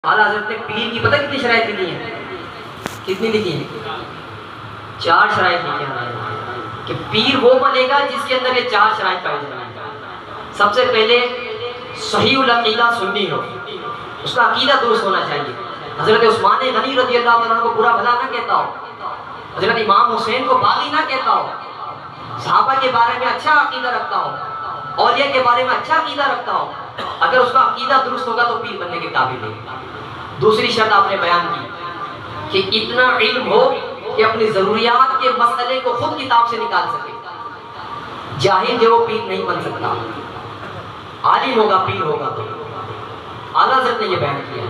اعلیٰ حضرت نے پیر کی پتہ کتنی شرائط لکھی ہیں؟ کتنی لکھی ہیں؟ 4 شرائط لکھی ہیں کہ پیر وہ بنے گا جس کے اندر یہ 4 شرائط پائی جائیں گی۔ سب سے پہلے صحیح العقیدہ سنی ہو، اس کا عقیدہ درست ہونا چاہیے۔ حضرت عثمان غنی رضی اللہ عنہ کو برا بھلا نہ کہتا ہو، حضرت امام حسین کو باغی نہ کہتا ہو، صحابہ کے بارے میں اچھا عقیدہ رکھتا ہو، اولیاء کے بارے میں اچھا عقیدہ رکھتا ہو۔ اگر اس کا عقیدہ درست ہوگا تو پیر بننے کے قابل ہے۔ دوسری شرط آپ نے بیان کی کہ اتنا علم ہو کہ اپنی ضروریات کے مسئلے کو خود کتاب سے نکال سکے۔ جاہل جو پیر نہیں بن سکتا، عالم ہوگا پیر ہوگا تو۔ اعلیٰ حضرت نے یہ بیان کیا۔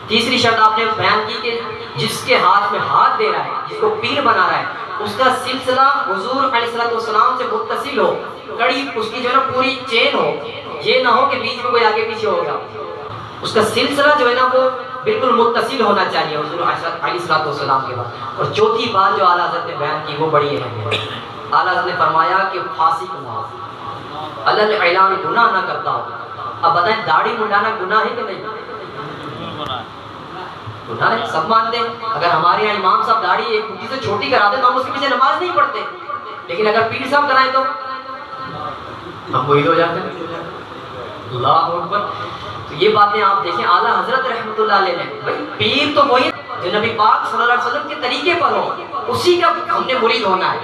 تیسری شرط آپ نے بیان کی کہ جس کے ہاتھ میں ہاتھ دے رہا ہے، جس کو پیر بنا رہا ہے، اس کا سلسلہ حضور علیہ السلام سے متصل ہو، کڑی اس کی جو ہے نا پوری چین ہو، یہ نہ ہو کہ بیچ میں کوئی آگے پیچھے ہو گیا۔ اس کا سلسلہ جو ہے نا وہ بالکل متصل ہونا چاہیے حضور علیہ السلام کے بعد۔ اور چوتھی بات جو اعلیٰ حضرت نے بیان کی وہ بڑی اہم ہے۔ اعلیٰ حضرت نے فرمایا کہ فاسق نہ ہو، علل اعلان گناہ نہ کرتا ہو۔ اب بتائیں داڑھی منڈانا گناہ ہے کہ نہیں؟ گناہ ہے، سب مانتے ہیں۔ اگر ہمارے یہاں امام صاحب داڑھی ایک مٹھی سے چھوٹی کرا دیں تو ہم اس کے پیچھے نماز نہیں پڑھتے، لیکن اگر پیر صاحب کرائیں تو ہم وہی ہو جاتے ہیں۔ اللہ اکبر۔ تو یہ باتیں آپ دیکھیں اعلیٰ حضرت رحمۃ اللہ علیہ نے، بھائی پیر تو وہی جو نبی پاک صلی اللہ علیہ وسلم کے طریقے پر ہو، اسی کا ہم نے مرید ہونا ہے۔